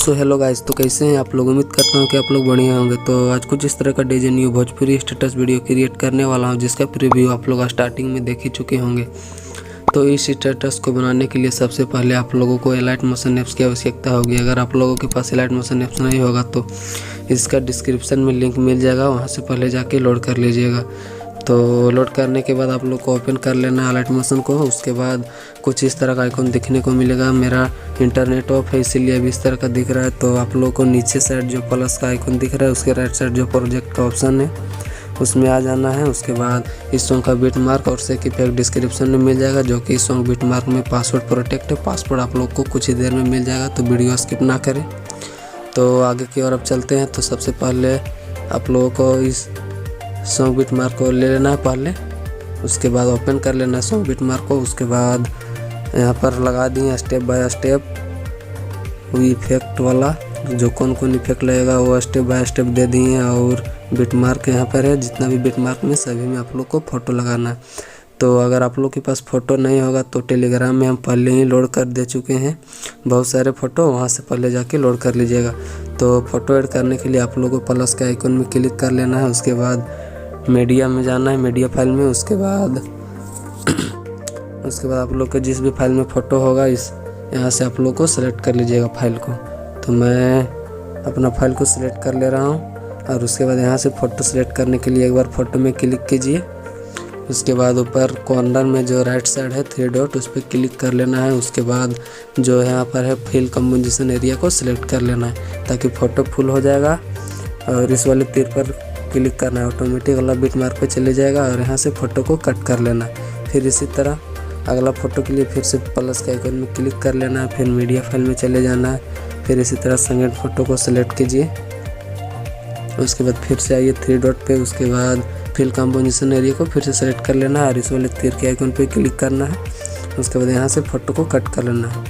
So hello guys, तो कैसे हैं आप लोग। उम्मीद करता हूँ कि आप लोग बढ़िया होंगे। तो आज कुछ इस तरह का DJ new Bhojpuri status video create करने वाला हूँ, जिसका प्रीव्यू आप लोग स्टार्टिंग में देख ही चुके होंगे। तो इस स्टेटस को बनाने के लिए सबसे पहले आप लोगों को एलाइट मोशन ऐप्स की आवश्यकता होगी। अगर आप लोगों के पास एलाइट मोशन ऐप्स नहीं होगा तो इसका डिस्क्रिप्शन में लिंक मिल जाएगा, वहाँ से पहले जाके लोड कर लीजिएगा। तो लोड करने के बाद आप लोग को ओपन कर लेना है एलाइट मोशन को। उसके बाद कुछ इस तरह का आइकॉन दिखने को मिलेगा। मेरा इंटरनेट ऑफ है इसीलिए अभी इस तरह का दिख रहा है। तो आप लोगों को नीचे साइड जो प्लस का आइकॉन दिख रहा है उसके राइट साइड जो प्रोजेक्ट का ऑप्शन है उसमें आ जाना है। उसके बाद इस सॉन्ग का बीट मार्क और सेक इफेक्ट डिस्क्रिप्शन में मिल जाएगा, जो कि इस सॉन्ग बीट मार्क में पासवर्ड प्रोटेक्ट है। पासवर्ड आप लोग को कुछ ही देर में मिल जाएगा, तो वीडियो स्किप ना करें। तो आगे की ओर अब चलते हैं। तो सबसे पहले आप लोगों को इस सॉन्ग बीट मार्क को ले लेना है पहले। उसके बाद ओपन कर लेना है सॉन्ग बीट मार्क को। उसके बाद यहाँ पर लगा दिए स्टेप बाय स्टेप इफेक्ट वाला, जो कौन कौन इफेक्ट लगेगा वो स्टेप बाय स्टेप दे दिए। और बीट मार्क यहाँ पर है, जितना भी बीट मार्क में सभी में आप लोग को फ़ोटो लगाना है। तो अगर आप लोग के पास फ़ोटो नहीं होगा तो टेलीग्राम में हम पहले ही लोड कर दे चुके हैं बहुत सारे फ़ोटो, वहाँ से पहले जाके लोड कर लीजिएगा। तो फ़ोटो ऐड करने के लिए आप लोगों को प्लस के आइकन में क्लिक कर लेना है। उसके बाद मीडिया में जाना है, मीडिया फाइल में। उसके बाद आप लोग के जिस भी फाइल में फ़ोटो होगा इस यहाँ से आप लोग को सेलेक्ट कर लीजिएगा फाइल को। तो मैं अपना फाइल को सिलेक्ट कर ले रहा हूँ। और उसके बाद यहाँ से फ़ोटो सेलेक्ट करने के लिए एक बार फ़ोटो में क्लिक कीजिए। उसके बाद ऊपर कॉर्नर में जो राइट साइड है 3 डॉट उस पर क्लिक कर लेना है। उसके बाद जो यहाँ पर है फिल कंपोजिशन एरिया को सिलेक्ट कर लेना है, ताकि फ़ोटो फुल हो जाएगा। और इस वाले तीर पर क्लिक करना है, ऑटोमेटिक वाला बीट मार्क पे चले जाएगा। और यहाँ से फ़ोटो को कट कर लेना है। फिर इसी तरह अगला फ़ोटो के लिए फिर से प्लस के आइकन में क्लिक कर लेना है, फिर मीडिया फाइल में चले जाना है। फिर इसी तरह सेकंड फ़ोटो को सिलेक्ट कीजिए। उसके बाद फिर से आइए 3 डॉट पे। उसके बाद फिल कंपोजिशन एरिया को फिर से सेलेक्ट कर लेना है और इस वाले तीर के आइकन पे क्लिक करना है। उसके बाद यहाँ से फ़ोटो को कट कर लेना है।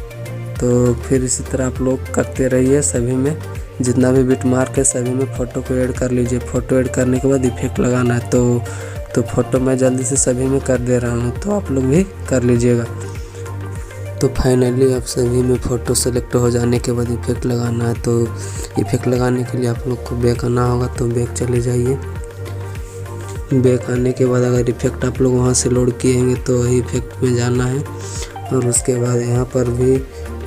तो फिर इसी तरह आप लोग करते रहिए, सभी में जितना भी बीट मार्क है सभी में फ़ोटो को ऐड कर लीजिए। फ़ोटो ऐड करने के बाद इफेक्ट लगाना है। तो फ़ोटो मैं जल्दी से सभी में कर दे रहा हूँ, तो आप लोग भी कर लीजिएगा। तो फाइनली आप सभी में फ़ोटो सेलेक्ट हो जाने के बाद इफेक्ट लगाना है। तो इफेक्ट लगाने के लिए आप लोग को बैक आना होगा, तो बैक चले जाइए। बैक आने के बाद अगर इफेक्ट आप लोग वहाँ से लोड किए होंगे तो वही इफेक्ट में जाना है। और उसके बाद यहाँ पर भी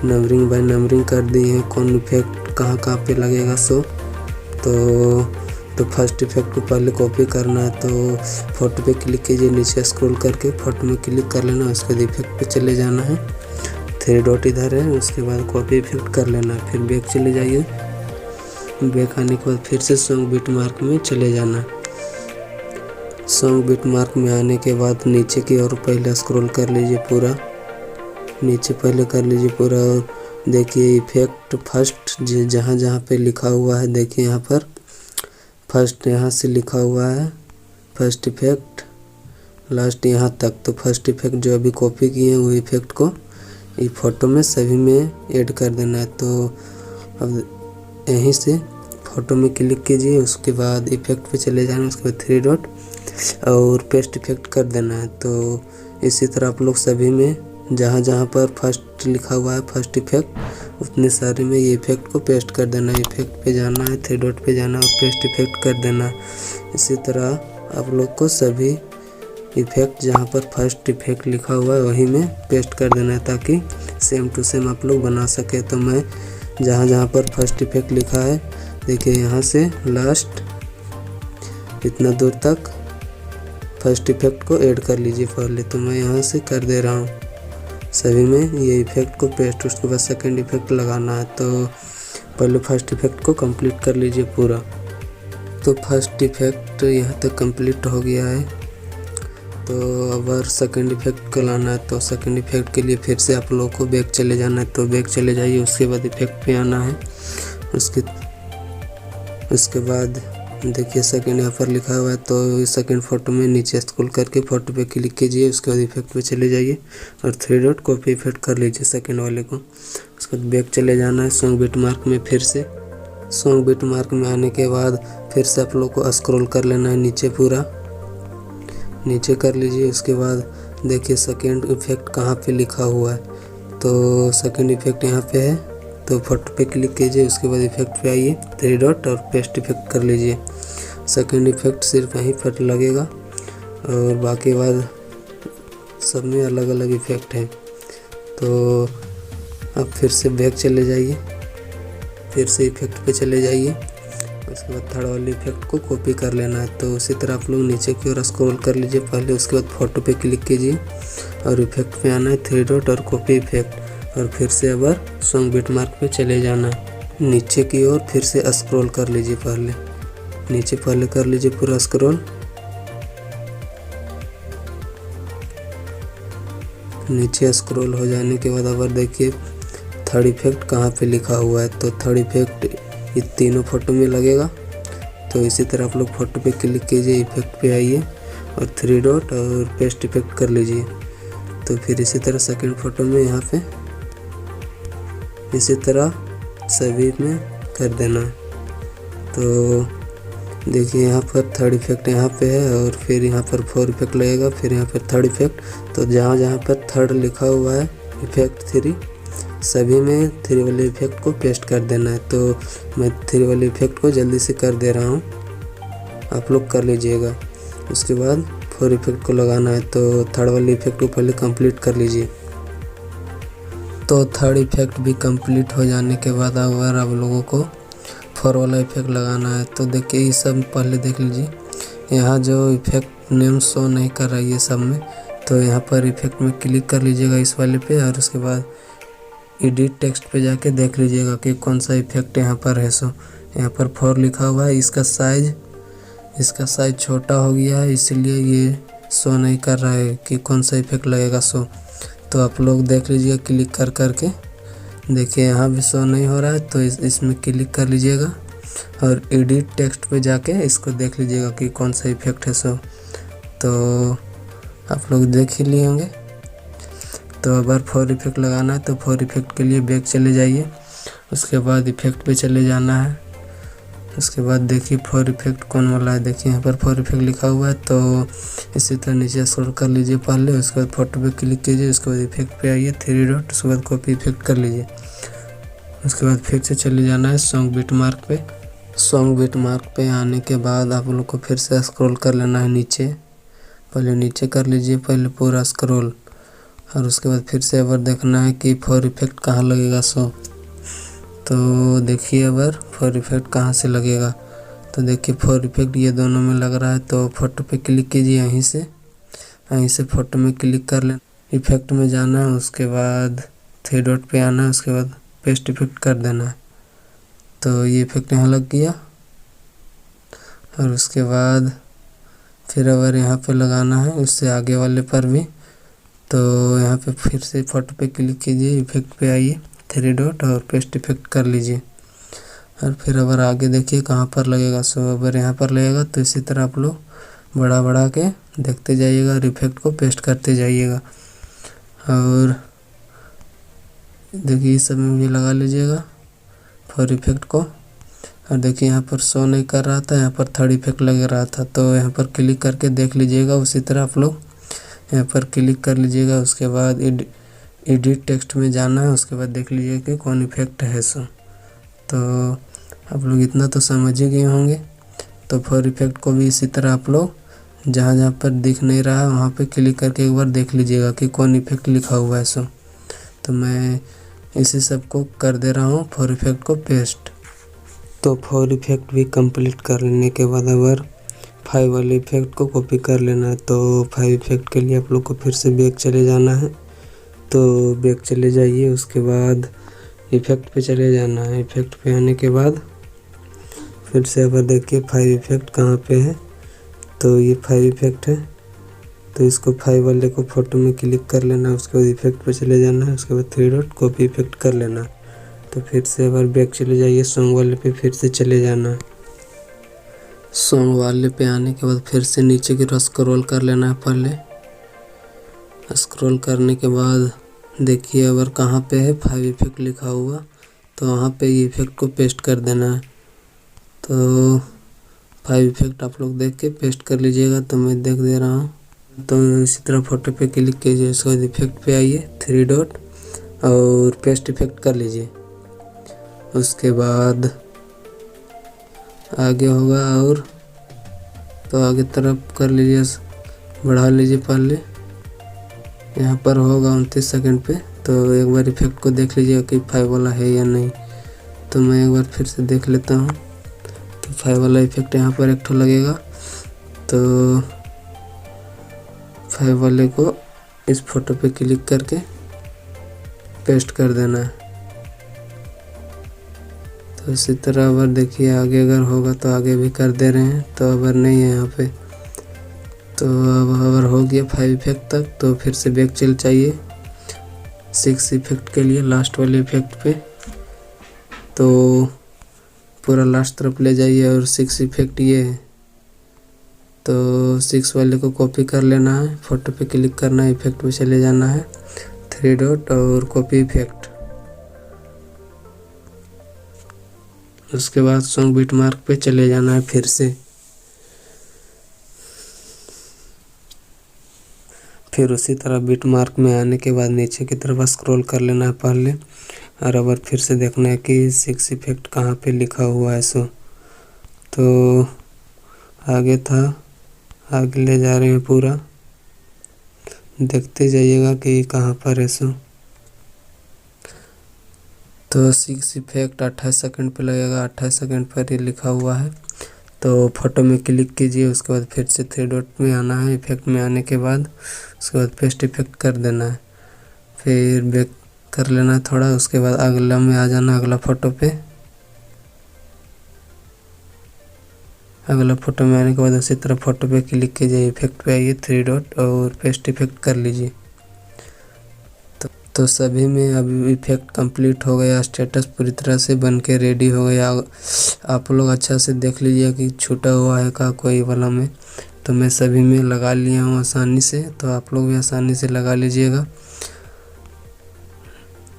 नंबरिंग बाय नंबरिंग कर दी है, कौन इफेक्ट कहाँ पे लगेगा। सो तो फर्स्ट इफेक्ट को पहले कॉपी करना है। तो फ़ोटो पे क्लिक कीजिए, नीचे स्क्रॉल करके फ़ोटो में क्लिक कर लेना। उसके बाद इफेक्ट पे चले जाना है, 3 डॉट इधर है। उसके बाद कॉपी इफेक्ट कर लेना है। फिर बैक चले जाइए। बैक आने के बाद फिर से सॉन्ग बीट मार्क में चले जाना। सॉन्ग बीट मार्क में आने के बाद नीचे की ओर पहले स्क्रॉल कर लीजिए, पूरा नीचे पहले कर लीजिए पूरा। देखिए इफेक्ट फर्स्ट जहाँ पे लिखा हुआ है, देखिए यहाँ पर फर्स्ट यहाँ से लिखा हुआ है फर्स्ट इफेक्ट लास्ट यहाँ तक। तो फर्स्ट इफेक्ट जो अभी कॉपी किए हैं वो इफेक्ट को ये फ़ोटो में सभी में ऐड कर देना है। तो अब यहीं से फ़ोटो में क्लिक कीजिए। उसके बाद इफेक्ट पे चले जाना। उसके बाद 3 डॉट और पेस्ट इफेक्ट कर देना है। तो इसी तरह आप लोग सभी में जहाँ पर फर्स्ट लिखा हुआ है फर्स्ट इफेक्ट उतने सारे में ये इफेक्ट को पेस्ट कर देना है। इफेक्ट पे जाना है, 3 डॉट पे जाना है और पेस्ट इफेक्ट कर देना है। इसी तरह आप लोग को सभी इफेक्ट जहाँ पर फर्स्ट इफेक्ट लिखा हुआ है वही में पेस्ट कर देना है, ताकि सेम टू सेम आप लोग बना सके। तो मैं जहाँ पर फर्स्ट इफेक्ट लिखा है देखिए यहाँ से लास्ट इतना दूर तक फर्स्ट इफेक्ट को ऐड कर लीजिए पहले। तो मैं यहाँ से कर दे रहा हूँ सभी में ये इफेक्ट को पेस्ट। उसके बाद सेकंड इफेक्ट लगाना है। तो पहले फर्स्ट इफेक्ट को कंप्लीट कर लीजिए पूरा। तो फर्स्ट इफेक्ट यहाँ तक कंप्लीट हो गया है। तो अगर सेकंड इफेक्ट को लाना है तो सेकंड इफेक्ट के लिए फिर से आप लोगों को बैक चले जाना है। तो बैक चले जाइए। उसके बाद इफेक्ट पे आना है। उसके बाद देखिए सेकंड यहाँ पर लिखा हुआ है, तो सेकंड फ़ोटो में नीचे स्क्रॉल करके फ़ोटो पे क्लिक कीजिए। उसके बाद इफेक्ट पे चले जाइए और 3 डॉट कॉपी इफेक्ट कर लीजिए सेकंड वाले को। उसके बाद बैक चले जाना है सॉन्ग बीट मार्क में। फिर से सॉन्ग बीट मार्क में आने के बाद फिर से आप लोग को स्क्रॉल कर लेना है नीचे, पूरा नीचे कर लीजिए। उसके बाद देखिए सेकंड इफेक्ट कहाँ पे लिखा हुआ है, तो सेकंड इफेक्ट यहाँ पे है। तो फोटो पे क्लिक कीजिए, उसके बाद इफेक्ट पे आइए, 3 डॉट और पेस्ट इफेक्ट कर लीजिए। सेकंड इफेक्ट सिर्फ यहीं पर लगेगा और बाकी बाद सब में अलग अलग इफेक्ट है। तो अब फिर से बैक चले जाइए, फिर से इफेक्ट पे चले जाइए, उसके बाद थर्ड वाले इफेक्ट को कॉपी कर लेना है। तो उसी तरह आप लोग नीचे की ओर स्क्रॉल कर लीजिए पहले, उसके बाद फोटो पे क्लिक कीजिए और इफेक्ट पे आना है 3 डॉट और कॉपी इफेक्ट, और फिर से अबर सॉन्ग बिट मार्क पे चले जाना है। नीचे की ओर फिर से स्क्रॉल कर लीजिए, पहले नीचे पहले कर लीजिए पूरा स्क्रॉल। नीचे स्क्रॉल हो जाने के बाद अगर देखिए थर्ड इफेक्ट कहाँ पे लिखा हुआ है, तो थर्ड इफेक्ट ये तीनों फोटो में लगेगा। तो इसी तरह आप लोग फोटो पे क्लिक कीजिए, इफेक्ट पे आइए और 3 डॉट और पेस्ट इफेक्ट कर लीजिए। तो फिर इसी तरह सेकंड फोटो में यहाँ पे इसी तरह सभी में कर देना है। तो देखिए यहाँ पर थर्ड इफेक्ट यहाँ पे है और फिर यहाँ पर 4 इफेक्ट लगेगा, फिर यहाँ पर थर्ड इफेक्ट। तो जहाँ जहाँ पर थर्ड लिखा हुआ है इफेक्ट 3 सभी में 3 वाले इफेक्ट को पेस्ट कर देना है। तो मैं 3 वाले इफेक्ट को जल्दी से कर दे रहा हूँ, आप लोग कर लीजिएगा। उसके बाद 4 इफेक्ट को लगाना है, तो थर्ड वाले इफेक्ट को पहले कंप्लीट कर लीजिए। तो थर्ड इफेक्ट भी कंप्लीट हो जाने के बाद अगर आप लोगों को 4 वाला इफेक्ट लगाना है, तो देखिए ये सब पहले देख लीजिए। यहाँ जो इफेक्ट नेम शो नहीं कर रहा है ये सब में, तो यहाँ पर इफेक्ट में क्लिक कर लीजिएगा इस वाले पे, और उसके बाद एडिट टेक्स्ट पे जाके देख लीजिएगा कि कौन सा इफेक्ट यहाँ पर है। सो यहाँ पर 4 लिखा हुआ है, इसका साइज छोटा हो गया है, इसलिए ये शो नहीं कर रहा है कि कौन सा इफेक्ट लगेगा। सो तो आप लोग देख लीजिएगा क्लिक कर करके, देखिए यहाँ भी शो नहीं हो रहा है, तो इसमें क्लिक कर लीजिएगा और एडिट टेक्स्ट पे जाके इसको देख लीजिएगा कि कौन सा इफेक्ट है। सो तो आप लोग देख ही लिए होंगे। तो अगर 4 इफेक्ट लगाना है तो 4 इफेक्ट के लिए बैक चले जाइए, उसके बाद इफेक्ट पे चले जाना है। उसके बाद देखिए 4 इफेक्ट कौन वाला है, देखिए यहाँ पर 4 इफेक्ट लिखा हुआ है। तो इसी तरह नीचे स्क्रॉल कर लीजिए पहले, उसके बाद फोटो पे क्लिक कीजिए, उसके बाद इफेक्ट पे आइए 3 डॉट, उसके बाद कॉपी इफेक्ट कर लीजिए। उसके बाद फिर से चले जाना है सॉन्ग बिट मार्क पे। सॉन्ग बिट मार्क पे आने के बाद आप लोग को फिर से स्क्रॉल कर लेना है नीचे, पहले नीचे कर लीजिए पहले पूरा स्क्रॉल, और उसके बाद फिर से अगर देखना है कि 4 इफेक्ट कहाँ लगेगा। सो तो देखिए अगर 4 इफेक्ट कहाँ से लगेगा, तो देखिए 4 इफेक्ट ये दोनों में लग रहा है। तो फोटो पे क्लिक कीजिए, यहीं से फोटो में क्लिक कर लेना, इफेक्ट में जाना है, उसके बाद 3 डॉट पे आना है, उसके बाद पेस्ट इफेक्ट कर देना है। तो ये इफेक्ट यहाँ लग गया, और उसके बाद फिर अगर यहाँ पे लगाना है उससे आगे वाले पर भी, तो यहाँ पे फिर से फोटो पे क्लिक कीजिए, इफेक्ट पे आइए 3 डॉट और पेस्ट इफेक्ट कर लीजिए। और फिर अगर आगे देखिए कहाँ पर लगेगा। सो अगर यहाँ पर लगेगा तो इसी तरह आप लोग बढ़ा के देखते जाइएगा और इफेक्ट को पेस्ट करते जाइएगा। और देखिए इस सब में भी लगा लीजिएगा 4 इफेक्ट को। और देखिए यहाँ पर शो नहीं कर रहा था, यहाँ पर थर्ड इफेक्ट लग रहा था, तो यहाँ पर क्लिक करके देख लीजिएगा। उसी तरह आप लोग यहाँ पर क्लिक कर लीजिएगा, उसके बाद एडिट टेक्स्ट में जाना है, उसके बाद देख लीजिएगा कि कौन इफेक्ट है। सो तो आप लोग इतना तो समझ ही गए होंगे। तो 4 इफेक्ट को भी इसी तरह आप लोग जहाँ जहाँ पर दिख नहीं रहा है वहाँ पे क्लिक करके एक बार देख लीजिएगा कि कौन इफेक्ट लिखा हुआ है। सो तो मैं इसी सब को कर दे रहा हूँ 4 इफेक्ट को पेस्ट। तो 4 इफेक्ट भी कंप्लीट कर लेने के बाद अगर 5 वाले इफेक्ट को कॉपी कर लेना है, तो 5 इफेक्ट के लिए आप लोग को फिर से बैक चले जाना है। तो बैक चले जाइए, उसके बाद इफेक्ट पे चले जाना है। इफेक्ट पे आने के बाद फिर से अगर देखिए 5 इफेक्ट कहाँ पे है, तो ये 5 इफेक्ट है। तो इसको 5 वाले को फोटो में क्लिक कर लेना है, उसके बाद इफेक्ट पे चले जाना है, उसके बाद 3 डॉट कॉपी इफेक्ट कर लेना। तो फिर से अगर बैक चले जाइए, सॉन्ग वाले पे फिर से चले जाना है। सॉन्ग वाले पे आने के बाद फिर से नीचे की तरफ स्क्रॉल कर लेना है। पहले स्क्रॉल करने के बाद देखिए अगर कहाँ पे है 5 इफेक्ट लिखा हुआ, तो वहाँ पे ये इफेक्ट को पेस्ट कर देना है। तो 5 इफेक्ट आप लोग देख के पेस्ट कर लीजिएगा, तो मैं देख दे रहा हूँ। तो इसी तरह फोटो पे क्लिक कीजिए, उसके बाद इफेक्ट पे आइए 3 डॉट और पेस्ट इफेक्ट कर लीजिए। उसके बाद आगे होगा, और तो आगे तरफ कर लीजिए, बढ़ा लीजिए पहले। यहाँ पर होगा 29 सेकंड पे। तो एक बार इफेक्ट को देख लीजिएगा कि 5 वाला है या नहीं। तो मैं एक बार फिर से देख लेता हूँ। तो 5 वाला इफेक्ट यहाँ पर एक ठो लगेगा। तो 5 वाले को इस फोटो पे क्लिक करके पेस्ट कर देना है। तो इसी तरह अगर देखिए आगे अगर होगा तो आगे भी कर दे रहे हैं, तो अगर नहीं है यहाँ पे। तो अब अगर हो गया 5 इफेक्ट तक, तो फिर से बैक चल चाहिए 6 इफेक्ट के लिए, लास्ट वाले इफेक्ट पे। तो पूरा लास्ट तरफ ले जाइए और 6 इफेक्ट ये है। तो 6 वाले को कॉपी कर लेना है, फोटो पे क्लिक करना है, इफेक्ट पे चले जाना है, 3 डॉट और कॉपी इफेक्ट। उसके बाद सॉन्ग बीट मार्क पे चले जाना है फिर से। फिर उसी तरह बीट मार्क में आने के बाद नीचे की तरफ स्क्रॉल कर लेना है पहले, और अब फिर से देखना है कि 6 इफेक्ट कहाँ पे लिखा हुआ है। सो तो आगे था, आगे ले जा रहे हैं पूरा, देखते जाइएगा कि कहाँ पर है। सो तो 6 इफेक्ट 28 सेकंड पे लगेगा, 28 सेकंड पर ये लिखा हुआ है। तो फोटो में क्लिक कीजिए, उसके बाद फिर से 3 डॉट में आना है, इफेक्ट में आने के बाद उसके बाद पेस्ट इफेक्ट कर देना है, फिर बैक कर लेना है थोड़ा। उसके बाद अगला में आ जाना, अगला फोटो पे। अगला फोटो में आने के बाद उसी तरह फोटो पे क्लिक कीजिए, इफेक्ट पे आइए, 3 डॉट और पेस्ट इफेक्ट कर लीजिए। तो सभी में अब इफेक्ट कंप्लीट हो गया, स्टेटस पूरी तरह से बन के रेडी हो गया। आप लोग अच्छा से देख लीजिए कि छूटा हुआ है का कोई वाला में। तो मैं सभी में लगा लिया हूँ आसानी से, तो आप लोग भी आसानी से लगा लीजिएगा।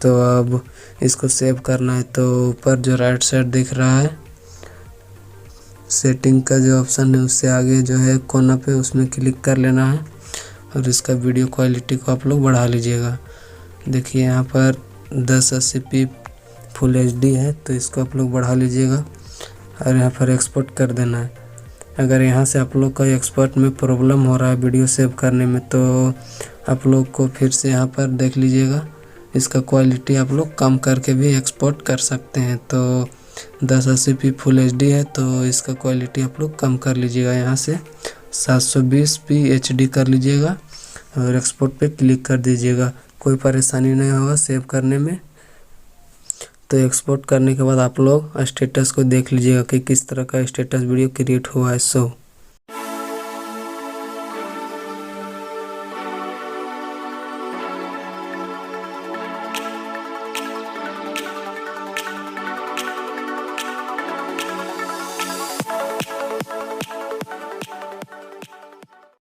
तो अब इसको सेव करना है, तो ऊपर जो राइट साइड दिख रहा है सेटिंग का जो ऑप्शन है, उससे आगे जो है कोना पे, उसमें क्लिक कर लेना है, और इसका वीडियो क्वालिटी को आप लोग बढ़ा लीजिएगा। देखिए यहाँ पर 1080p फुल HD है, तो इसको आप लोग बढ़ा लीजिएगा, और यहाँ पर एक्सपोर्ट कर देना है। अगर यहाँ से आप लोग का एक्सपोर्ट में प्रॉब्लम हो रहा है वीडियो सेव करने में, तो आप लोग को फिर से यहाँ पर देख लीजिएगा, इसका क्वालिटी आप लोग कम करके भी एक्सपोर्ट कर सकते हैं। तो 1080p फुल HD है, तो इसका क्वालिटी आप लोग कम कर लीजिएगा, यहाँ से 720p HD कर लीजिएगा, और एक्सपोर्ट पे क्लिक कर दीजिएगा। कोई परेशानी नहीं होगा सेव करने में। तो एक्सपोर्ट करने के बाद आप लोग स्टेटस को देख लीजिएगा कि किस तरह का स्टेटस वीडियो क्रिएट हुआ है। सो